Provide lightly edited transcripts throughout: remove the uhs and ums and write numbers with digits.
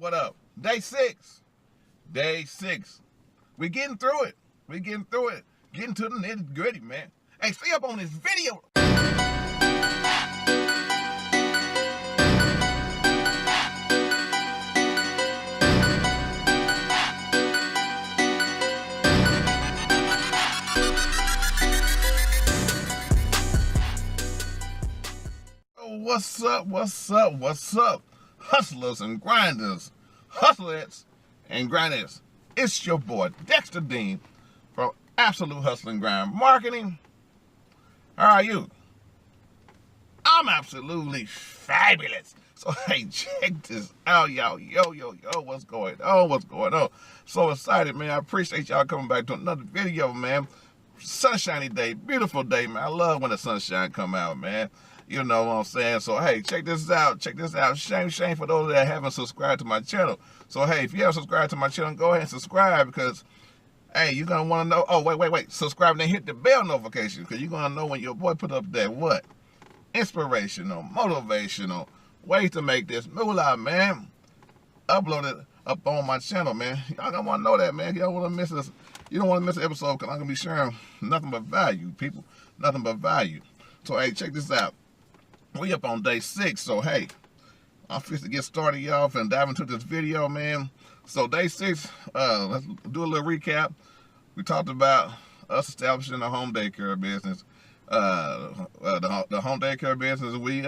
What up? Day six. Day six. We getting through it. We getting through it. Getting to the nitty gritty, man. Hey, stay up on this video. Oh, what's up? What's up? What's up? Hustlers and grinders. Hustlers and grinders. It's your boy, Dexter Dean from Absolute Hustle and Grind Marketing. How are you? I'm absolutely fabulous. So, hey, check this out, y'all. Yo, what's going on? What's going on? So excited, man. I appreciate y'all coming back to another video, man. Sunshiny day, beautiful day, man. I love when the sunshine come out, man. You know what I'm saying? So, hey, check this out. Check this out. Shame for those that haven't subscribed to my channel. So, hey, if you haven't subscribed to my channel, go ahead and subscribe because, hey, you're going to want to know. Oh, wait. Subscribe and then hit the bell notification because you're going to know when your boy put up that what? Inspirational, motivational ways to make this moolah, man. Upload it up on my channel, man. Y'all don't want to know that, man. You don't want to miss this. You don't want to miss an episode because I'm going to be sharing nothing but value, people. Nothing but value. So, hey, check this out. We up on day 6, so hey, I'm fixing to get started, y'all, and dive into this video, man. So day 6, let's do a little recap. We talked about us establishing a home daycare business. The home daycare business, we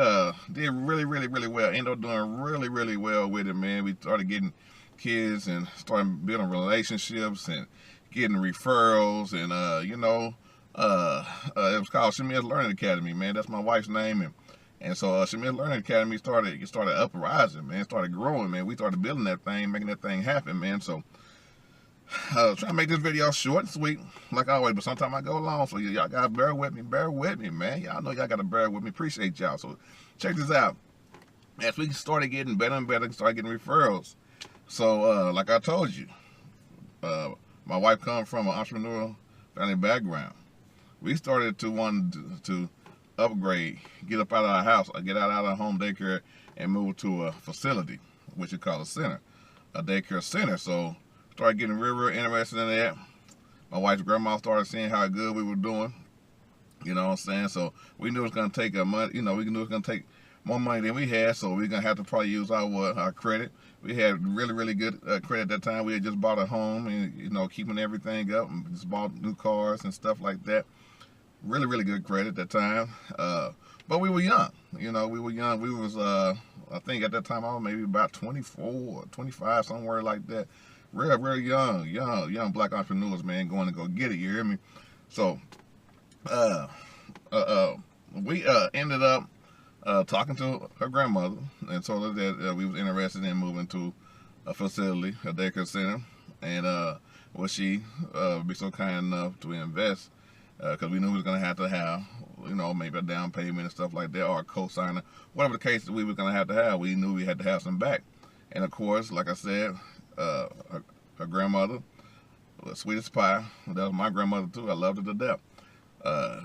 did really well. Ended up doing really well with it, man. We started getting kids and started building relationships and getting referrals, and it was called Shamia's Learning Academy, man. That's my wife's name, and so Shamia's Learning Academy started uprising, man. Started growing, man. We started building that thing, making that thing happen, man. So trying to make this video short and sweet, like always, but sometimes I go long, so y'all gotta bear with me, man. Y'all know y'all gotta bear with me. Appreciate y'all. So check this out. As we started getting better and better, started getting referrals. So like I told you, my wife comes from an entrepreneurial family background. We started to want to upgrade, get up out of our house, or get out of our home daycare and move to a facility, which we call a center, a daycare center. So started getting real interested in that. My wife's grandma started seeing how good we were doing. You know what I'm saying? So we knew it was gonna take money. We knew it was gonna take more money than we had. So we're gonna have to probably use our credit. We had really good credit at that time. We had just bought a home and keeping everything up, and just bought new cars and stuff like that. Really good credit at that time. But we were young. We were young. We was I think at that time I was maybe about 24 or 25, somewhere like that. Real young black entrepreneurs, man, going to go get it, you hear me? So we ended up talking to her grandmother and told her that we was interested in moving to a facility, a daycare center, and would she be so kind enough to invest, because we knew we was going to have maybe a down payment and stuff like that, or a co-signer, whatever the case that we were going to have. We knew we had to have some back. And of course, like I said, her grandmother was sweet as pie. That was my grandmother too. I loved her to death.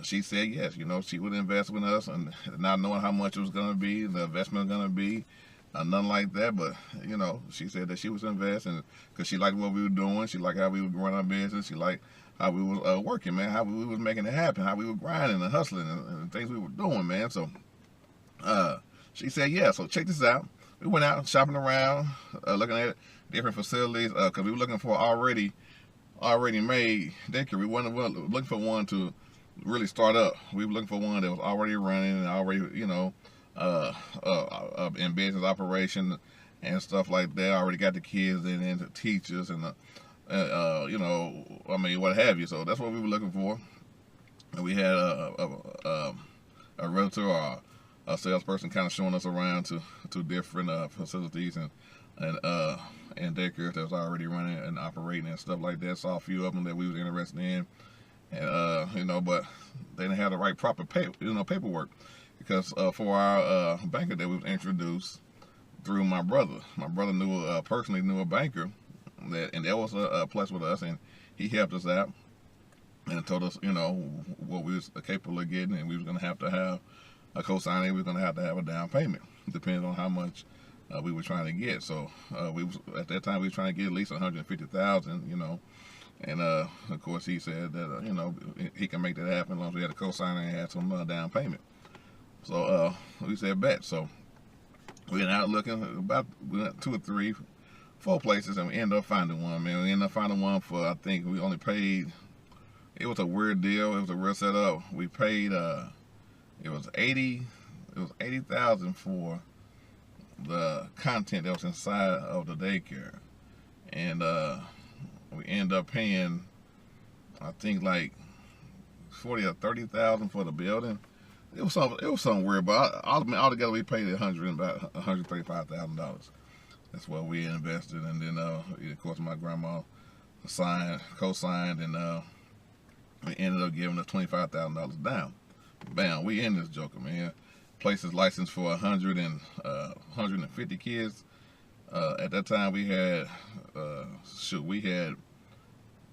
She said yes, she would invest with us, and not knowing how much it was going to be, the investment was going to be, nothing like that. But she said that she was investing because she liked what we were doing. She liked how we were growing our business. She liked how we were working, man, how we was making it happen, how we were grinding and hustling and things we were doing, man. So she said yeah. So check this out. We went out shopping around, looking at different facilities, because we were looking for already made daycare. We weren't looking for one to really start up. We were looking for one that was already running and already, in business operation and stuff like that. Already got the kids and the teachers and what have you. So that's what we were looking for. And we had a realtor or a salesperson kind of showing us around to different facilities and daycares that was already running and operating and stuff like that. Saw a few of them that we was interested in, and but they didn't have the right proper paperwork, because for our banker that we was introduced through my brother. My brother personally knew a banker and that was a plus with us, and he helped us out and told us what we was capable of getting, and we was going to have a co-signing. We was going to have a down payment, depending on how much we were trying to get. So at that time we were trying to get at least 150,000, and of course he said that he can make that happen as long as we had a co-signer and had some down payment. So we said bet. So we went out looking we went 2 or 3, 4 places, and we ended up finding one. Man, we ended up finding one for, I think we only paid. It was a weird deal. It was a real setup. We paid it was 80,000 for the content that was inside of the daycare, and we ended up paying, I think, like 40 or 30,000 for the building. It was something weird, but altogether we paid about $135,000. That's what we invested, and then of course my grandma co-signed, and we ended up giving us $25,000 down. Bam, we in this joker, man. Place is licensed for 150 kids. At that time we had we had,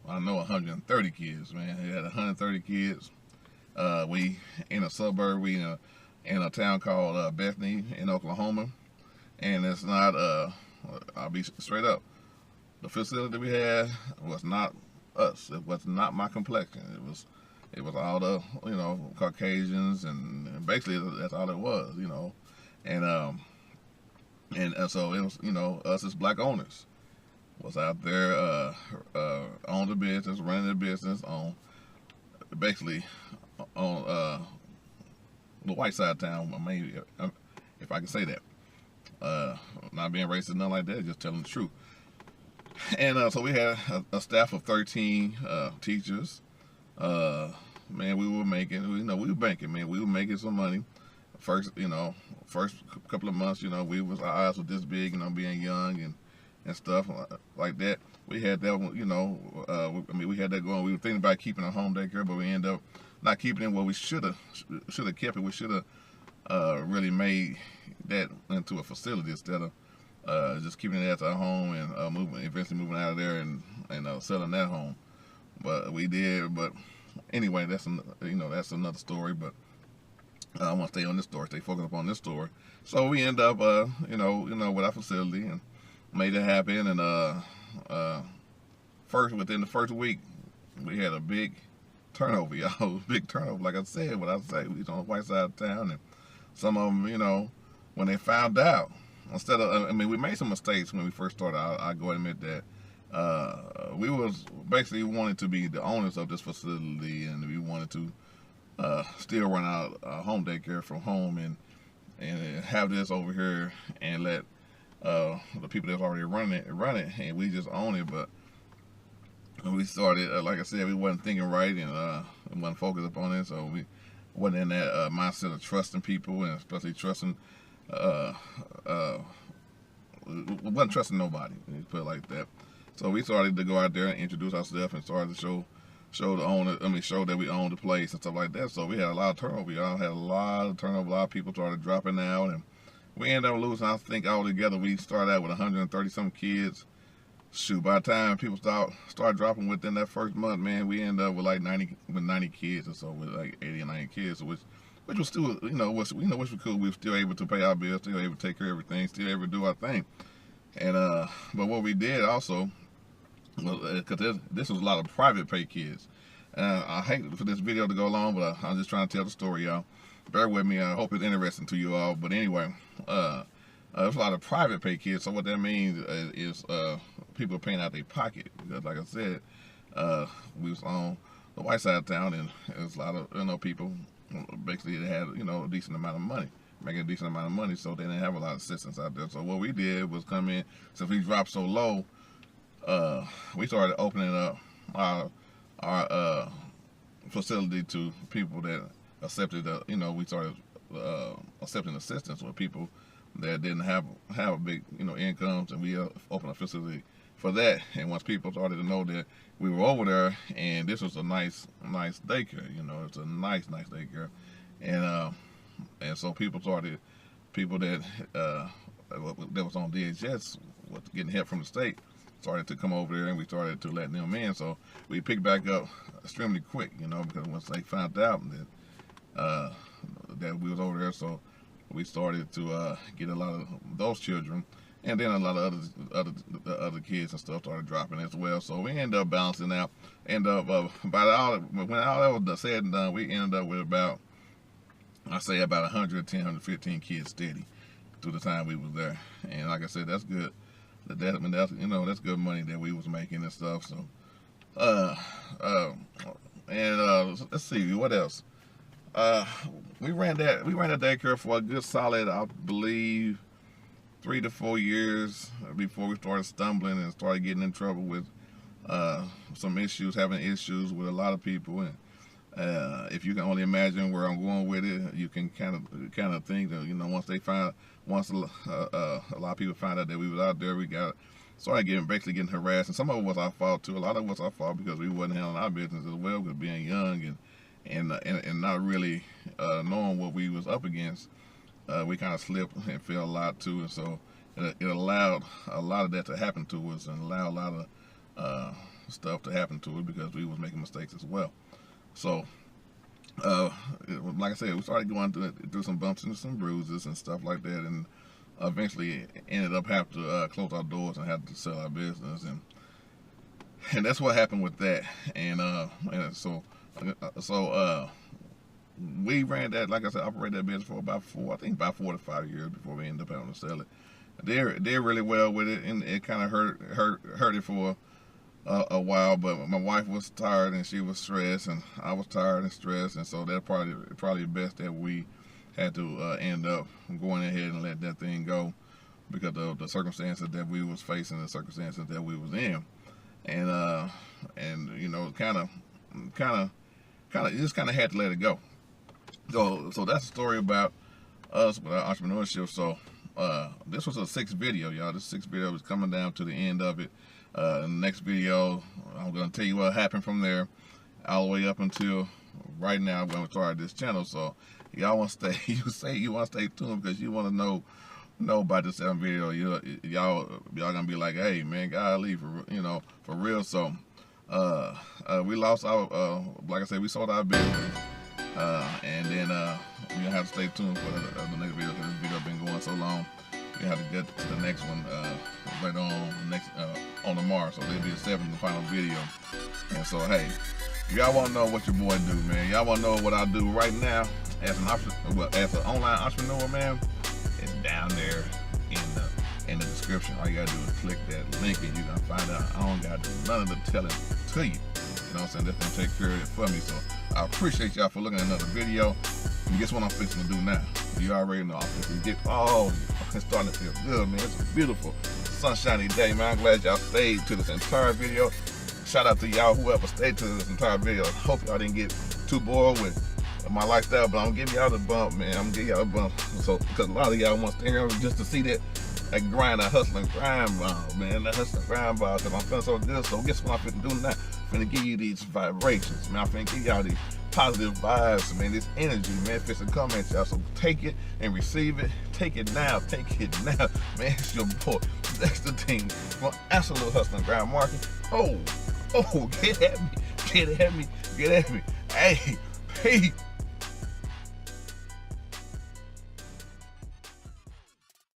I know, 130 kids, man. We had 130 kids. We in a suburb, we in a town called Bethany in Oklahoma, and it's not I'll be straight up, the facility we had was not us. It was not my complexion. It was all the Caucasians, and basically that's all it was, and so it was, us as black owners was out there on the business, running the business basically on the white side of town, maybe, if I can say that. Not being racist, nothing like that, just telling the truth. And so we had a staff of 13 teachers. Man, we were making, we were banking, man. We were making some money. First couple of months, our eyes were this big, being young and stuff like that. We had that, we had that going. We were thinking about keeping a home daycare, but we ended up not keeping it. Well, we should have kept it. We should have really made that into a facility instead of just keeping it at our home and eventually moving out of there and selling that home. But we did. But anyway, that's another story. But I want to stay on this story, stay focused on this story. So we end up, with our facility and made it happen. And within the first week, we had a big turnover, y'all. Big turnover. Like I said, we was on the white side of town, and some of them, when they found out, instead of, we made some mistakes when we first started. I go and admit that. We was basically wanted to be the owners of this facility, and we wanted to still run out home daycare from home and have this over here and let the people that's already run it, and we just own it. But when we started, like I said, we wasn't thinking right, and we wasn't focused upon it, so we wasn't in that mindset of trusting people, and especially trusting we wasn't trusting nobody, put it like that. So we started to go out there and introduce ourselves and started to show the owner, show that we own the place and stuff like that. So we had a lot of turnover. Y'all had a lot of turnover. A lot of people started dropping out, and we ended up losing. I think altogether we started out with 130 some kids. Shoot, by the time people start dropping within that first month, man, we ended up with like 90 kids or so, with like 80 or 90 kids, which was still, which was cool. We were still able to pay our bills, still able to take care of everything, still able to do our thing. And but what we did also, because this was a lot of private pay kids. I hate for this video to go long, but I'm just trying to tell the story, y'all. Bear with me. I hope it's interesting to you all. But anyway, there's a lot of private pay kids. So what that means is people paying out their pocket. Because like I said, we was on the white side of town, and there's a lot of people basically they had a decent amount of money, making a decent amount of money, so they didn't have a lot of assistance out there. So what we did was come in. Since we dropped so low, we started opening up our facility to people that accepted. We started accepting assistance with people that didn't have big incomes, and we opened a facility for that. And once people started to know that we were over there, and this was a nice daycare, it's a nice daycare, and so people that was on DHS was getting help from the state, started to come over there, and we started to let them in. So we picked back up extremely quick, because once they found out that that we was over there, so we started to get a lot of those children, and then a lot of other kids and stuff started dropping as well. So we ended up balancing out. When all that was said and done, we ended up with about, I say, about 110, 115 kids steady through the time we was there. And like I said, that's good. That's good money that we was making and stuff. So, let's see what else. We ran that daycare for a good solid, I believe, 3 to 4 years before we started stumbling and started getting in trouble with having issues with a lot of people. And if you can only imagine where I'm going with it, you can kind of think that once a lot of people find out that we was out there, we started basically getting harassed, and some of it was our fault too. A lot of it was our fault because we wasn't handling our business as well, because being young and not really knowing what we was up against, we kind of slipped and fell a lot too, and so it allowed a lot of that to happen to us, and allowed a lot of stuff to happen to us because we was making mistakes as well. So, like I said, we started going through some bumps and some bruises and stuff like that, and eventually ended up having to close our doors and have to sell our business, and that's what happened with that. And so we ran that, like I said, operated that business for about 4 to 5 years before we ended up having to sell it. Did really well with it, and it kind of hurt it for a while, but my wife was tired and she was stressed, and I was tired and stressed, and so that's probably best that we had to end up going ahead and let that thing go because of the circumstances that we was facing, the circumstances that we was in, and you just kind of had to let it go. So that's a story about us with our entrepreneurship. So this was a 6th video, y'all. This 6th video is coming down to the end of it. In the next video, I'm going to tell you what happened from there all the way up until right now when we started this channel. So y'all want to stay, you want to stay tuned because you want to know about this 7th video. Y'all gonna be like, hey man, golly, for real. So we lost our, like I said, we sold our business, and then we gonna have to stay tuned for the next video because this video been going so long. We have to get to the next one later on tomorrow. So there'll be a 7th and final video. And so hey, y'all want to know what your boy do, man. Y'all want to know what I do right now as an online entrepreneur, man. It's down there in the description. All you gotta do is click that link and you're gonna find out. I don't gotta do none of the telling to you. You know what I'm saying? That's gonna take care of it for me. So I appreciate y'all for looking at another video. And guess what I'm fixing to do now? You already know I'm fixing to get, it's starting to feel good, man. It's a beautiful sunshiny day, man. I'm glad y'all stayed to this entire video. Shout out to y'all whoever stayed to this entire video. Hope y'all didn't get too bored with my lifestyle, but I'm gonna give y'all the bump, man. I'm gonna give y'all a bump. So because a lot of y'all want to stay here just to see that grind, that hustle and grind ball, man. That hustle and grind ball, because I'm feeling so good. So guess what I'm finna do now? I'm finna give you these vibrations, man. I'm finna give y'all these positive vibes, man. This energy, man, fits to come at y'all. So take it and receive it. Take it now. Take it now, man. It's your boy Dexter from Absolute Hustle and Grind Marketing. Oh, get at me. Get at me. Get at me. Hey,